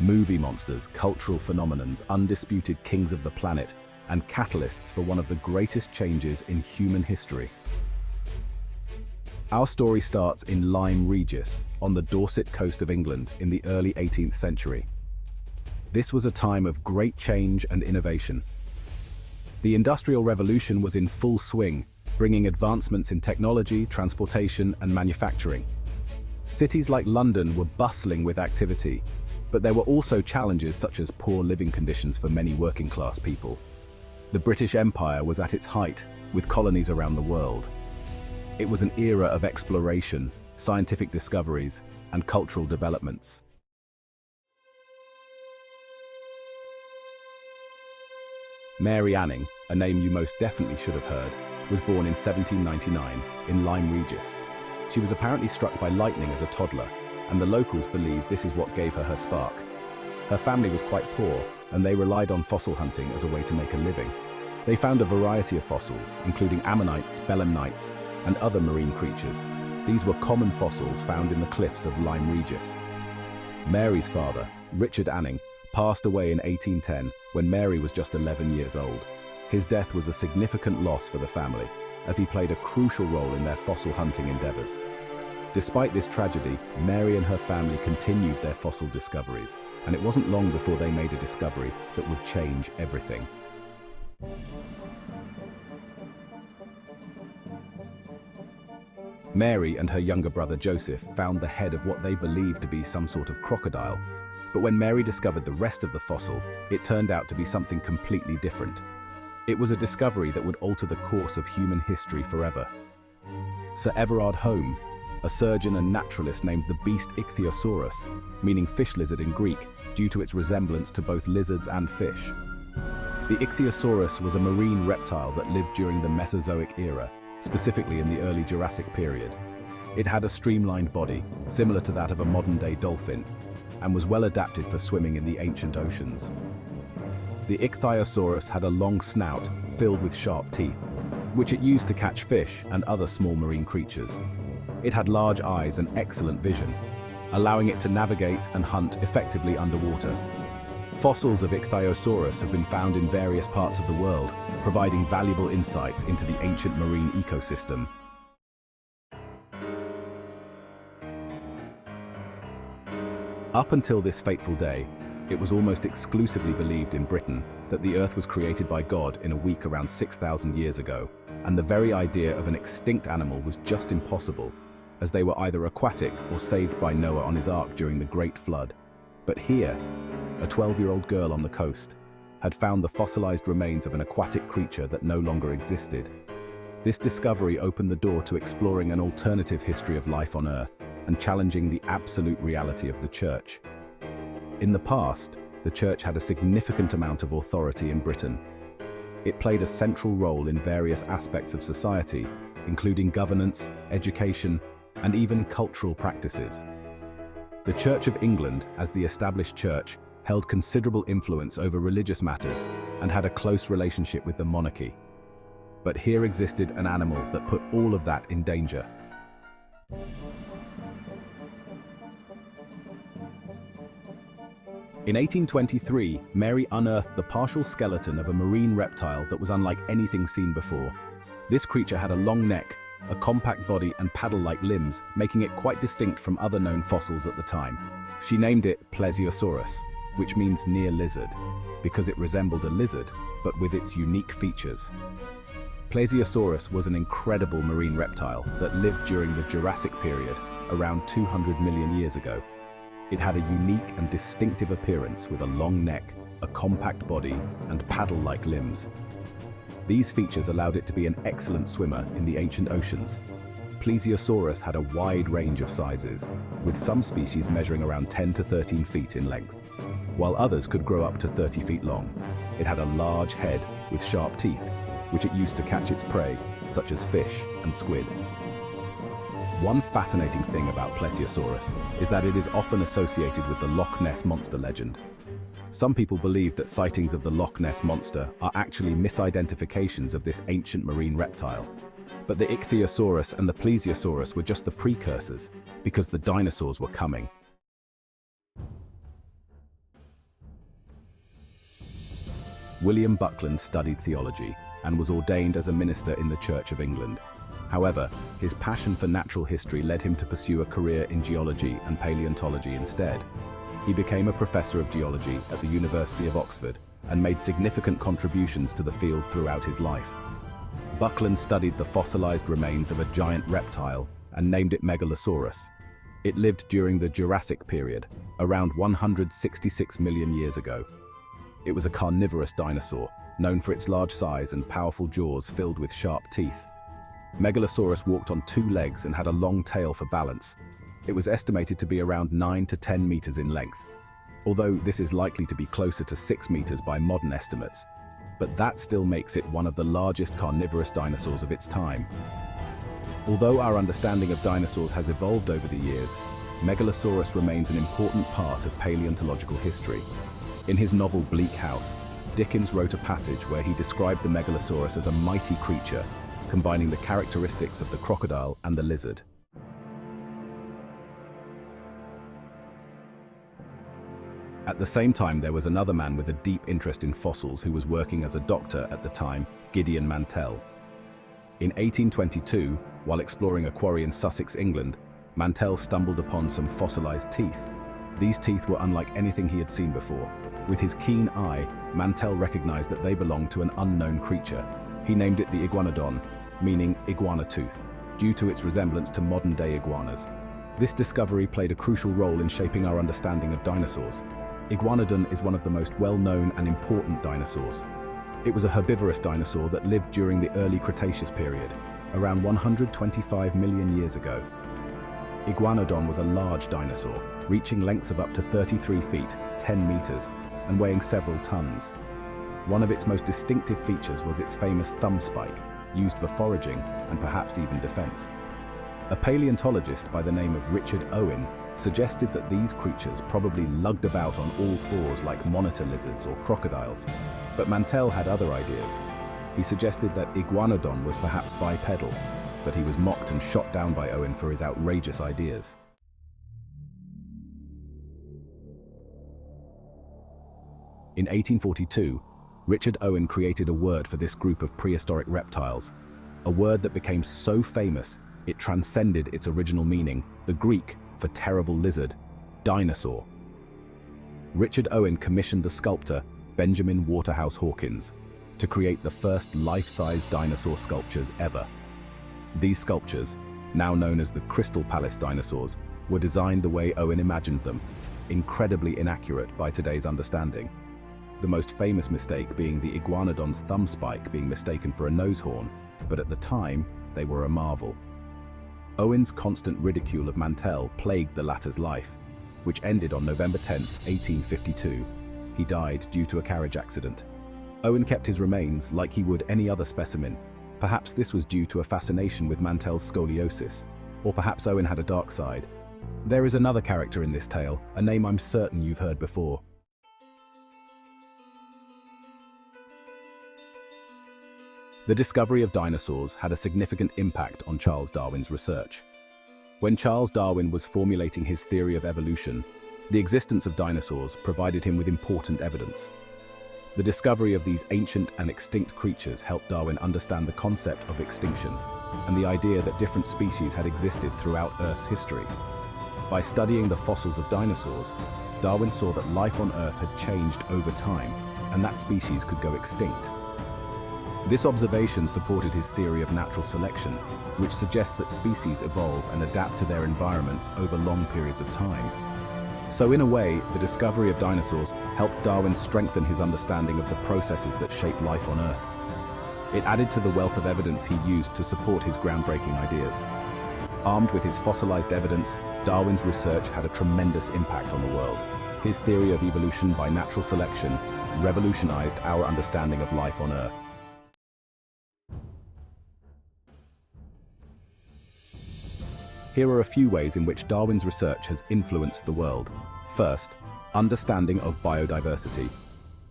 movie monsters, cultural phenomenons, undisputed kings of the planet, and catalysts for one of the greatest changes in human history. Our story starts in Lyme Regis, on the Dorset coast of England in the early 18th century. This was a time of great change and innovation. The Industrial Revolution was in full swing, bringing advancements in technology, transportation, and manufacturing. Cities like London were bustling with activity, but there were also challenges such as poor living conditions for many working-class people. The British Empire was at its height, with colonies around the world. It was an era of exploration, scientific discoveries, and cultural developments. Mary Anning, a name you most definitely should have heard, was born in 1799 in Lyme Regis. She was apparently struck by lightning as a toddler, and the locals believe this is what gave her spark. Her family was quite poor, and they relied on fossil hunting as a way to make a living. They found a variety of fossils, including ammonites, belemnites, and other marine creatures. These were common fossils found in the cliffs of Lyme Regis. Mary's father, Richard Anning, passed away in 1810 when Mary was just 11 years old. His death was a significant loss for the family, as he played a crucial role in their fossil hunting endeavors. Despite this tragedy, Mary and her family continued their fossil discoveries, and it wasn't long before they made a discovery that would change everything. Mary and her younger brother Joseph found the head of what they believed to be some sort of crocodile, but when Mary discovered the rest of the fossil, it turned out to be something completely different. It was a discovery that would alter the course of human history forever. Sir Everard Home, a surgeon and naturalist, named the beast Ichthyosaurus, meaning fish lizard in Greek, due to its resemblance to both lizards and fish. The Ichthyosaurus was a marine reptile that lived during the Mesozoic era, specifically in the early Jurassic period. It had a streamlined body, similar to that of a modern-day dolphin, and was well adapted for swimming in the ancient oceans. The Ichthyosaurus had a long snout filled with sharp teeth, which it used to catch fish and other small marine creatures. It had large eyes and excellent vision, allowing it to navigate and hunt effectively underwater. Fossils of Ichthyosaurus have been found in various parts of the world, providing valuable insights into the ancient marine ecosystem. Up until this fateful day, it was almost exclusively believed in Britain that the Earth was created by God in a week around 6,000 years ago, and the very idea of an extinct animal was just impossible, as they were either aquatic or saved by Noah on his ark during the Great Flood. But here, a 12-year-old girl on the coast had found the fossilized remains of an aquatic creature that no longer existed. This discovery opened the door to exploring an alternative history of life on Earth and challenging the absolute reality of the Church. In the past, the Church had a significant amount of authority in Britain. It played a central role in various aspects of society, including governance, education, and even cultural practices. The Church of England, as the established church, held considerable influence over religious matters and had a close relationship with the monarchy. But here existed an animal that put all of that in danger. In 1823, Mary unearthed the partial skeleton of a marine reptile that was unlike anything seen before. This creature had a long neck, a compact body, and paddle-like limbs, making it quite distinct from other known fossils at the time. She named it Plesiosaurus, which means near lizard, because it resembled a lizard, but with its unique features. Plesiosaurus was an incredible marine reptile that lived during the Jurassic period, around 200 million years ago. It had a unique and distinctive appearance with a long neck, a compact body, and paddle-like limbs. These features allowed it to be an excellent swimmer in the ancient oceans. Plesiosaurus had a wide range of sizes, with some species measuring around 10 to 13 feet in length, while others could grow up to 30 feet long. It had a large head with sharp teeth, which it used to catch its prey, such as fish and squid. One fascinating thing about Plesiosaurus is that it is often associated with the Loch Ness Monster legend. Some people believe that sightings of the Loch Ness Monster are actually misidentifications of this ancient marine reptile. But the Ichthyosaurus and the Plesiosaurus were just the precursors, because the dinosaurs were coming. William Buckland studied theology and was ordained as a minister in the Church of England. However, his passion for natural history led him to pursue a career in geology and paleontology instead. He became a professor of geology at the University of Oxford and made significant contributions to the field throughout his life. Buckland studied the fossilized remains of a giant reptile and named it Megalosaurus. It lived during the Jurassic period, around 166 million years ago. It was a carnivorous dinosaur, known for its large size and powerful jaws filled with sharp teeth. Megalosaurus walked on two legs and had a long tail for balance. It was estimated to be around 9 to 10 meters in length, although this is likely to be closer to 6 meters by modern estimates. But that still makes it one of the largest carnivorous dinosaurs of its time. Although our understanding of dinosaurs has evolved over the years, Megalosaurus remains an important part of paleontological history. In his novel Bleak House, Dickens wrote a passage where he described the Megalosaurus as a mighty creature, combining the characteristics of the crocodile and the lizard. At the same time, there was another man with a deep interest in fossils who was working as a doctor at the time, Gideon Mantell. In 1822, while exploring a quarry in Sussex, England, Mantell stumbled upon some fossilized teeth. These teeth were unlike anything he had seen before. With his keen eye, Mantell recognized that they belonged to an unknown creature. He named it the iguanodon, meaning iguana tooth, due to its resemblance to modern-day iguanas. This discovery played a crucial role in shaping our understanding of dinosaurs. Iguanodon is one of the most well-known and important dinosaurs. It was a herbivorous dinosaur that lived during the early Cretaceous period, around 125 million years ago. Iguanodon was a large dinosaur, reaching lengths of up to 33 feet, 10 meters, and weighing several tons. One of its most distinctive features was its famous thumb spike, used for foraging and perhaps even defense. A paleontologist by the name of Richard Owen suggested that these creatures probably lugged about on all fours like monitor lizards or crocodiles, but Mantell had other ideas. He suggested that Iguanodon was perhaps bipedal, but he was mocked and shot down by Owen for his outrageous ideas. In 1842, Richard Owen created a word for this group of prehistoric reptiles, a word that became so famous it transcended its original meaning, the Greek for terrible lizard, dinosaur. Richard Owen commissioned the sculptor Benjamin Waterhouse Hawkins to create the first life-size dinosaur sculptures ever. These sculptures, now known as the Crystal Palace dinosaurs, were designed the way Owen imagined them, incredibly inaccurate by today's understanding. The most famous mistake being the iguanodon's thumb spike being mistaken for a nose horn, but at the time, they were a marvel. Owen's constant ridicule of Mantell plagued the latter's life, which ended on November 10, 1852. He died due to a carriage accident. Owen kept his remains like he would any other specimen. Perhaps this was due to a fascination with Mantell's scoliosis, or perhaps Owen had a dark side. There is another character in this tale, a name I'm certain you've heard before. The discovery of dinosaurs had a significant impact on Charles Darwin's research. When Charles Darwin was formulating his theory of evolution, the existence of dinosaurs provided him with important evidence. The discovery of these ancient and extinct creatures helped Darwin understand the concept of extinction and the idea that different species had existed throughout Earth's history. By studying the fossils of dinosaurs, Darwin saw that life on Earth had changed over time and that species could go extinct. This observation supported his theory of natural selection, which suggests that species evolve and adapt to their environments over long periods of time. So in a way, the discovery of dinosaurs helped Darwin strengthen his understanding of the processes that shape life on Earth. It added to the wealth of evidence he used to support his groundbreaking ideas. Armed with his fossilized evidence, Darwin's research had a tremendous impact on the world. His theory of evolution by natural selection revolutionized our understanding of life on Earth. Here are a few ways in which Darwin's research has influenced the world. First, understanding of biodiversity.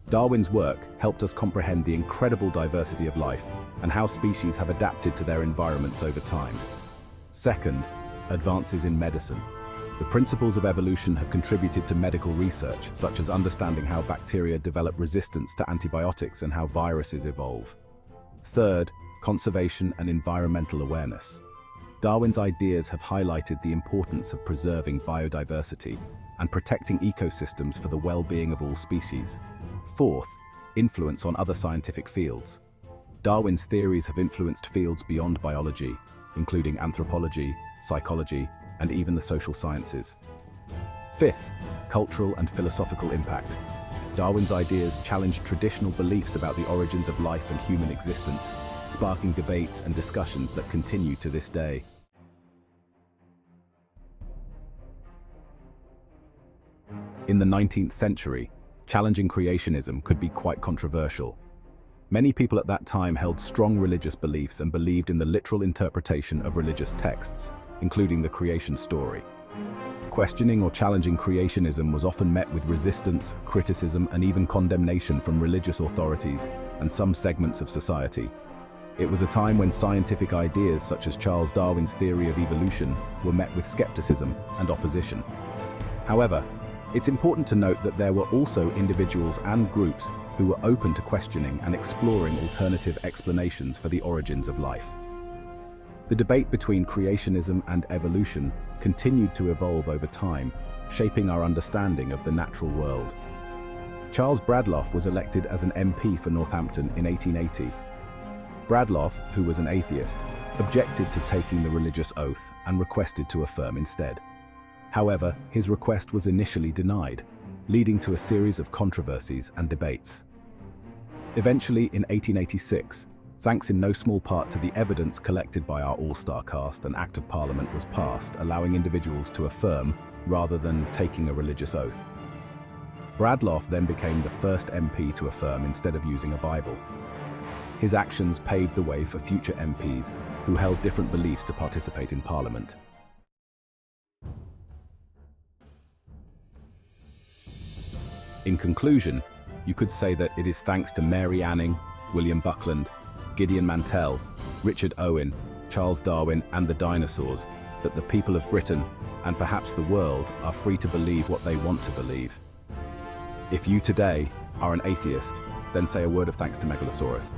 Darwin's work helped us comprehend the incredible diversity of life and how species have adapted to their environments over time. Second, advances in medicine. The principles of evolution have contributed to medical research, such as understanding how bacteria develop resistance to antibiotics and how viruses evolve. Third, conservation and environmental awareness. Darwin's ideas have highlighted the importance of preserving biodiversity and protecting ecosystems for the well-being of all species. Fourth, influence on other scientific fields. Darwin's theories have influenced fields beyond biology, including anthropology, psychology, and even the social sciences. Fifth, cultural and philosophical impact. Darwin's ideas challenged traditional beliefs about the origins of life and human existence, sparking debates and discussions that continue to this day. In the 19th century, challenging creationism could be quite controversial. Many people at that time held strong religious beliefs and believed in the literal interpretation of religious texts, including the creation story. Questioning or challenging creationism was often met with resistance, criticism, and even condemnation from religious authorities and some segments of society. It was a time when scientific ideas such as Charles Darwin's theory of evolution were met with skepticism and opposition. However, it's important to note that there were also individuals and groups who were open to questioning and exploring alternative explanations for the origins of life. The debate between creationism and evolution continued to evolve over time, shaping our understanding of the natural world. Charles Bradlaugh was elected as an MP for Northampton in 1880. Bradlaugh, who was an atheist, objected to taking the religious oath and requested to affirm instead. However, his request was initially denied, leading to a series of controversies and debates. Eventually, in 1886, thanks in no small part to the evidence collected by our all-star cast, an Act of Parliament was passed allowing individuals to affirm rather than taking a religious oath. Bradlaugh then became the first MP to affirm instead of using a Bible. His actions paved the way for future MPs who held different beliefs to participate in Parliament. In conclusion, you could say that it is thanks to Mary Anning, William Buckland, Gideon Mantell, Richard Owen, Charles Darwin, and the Dinosaurs that the people of Britain, and perhaps the world, are free to believe what they want to believe. If you today are an atheist, then say a word of thanks to Megalosaurus.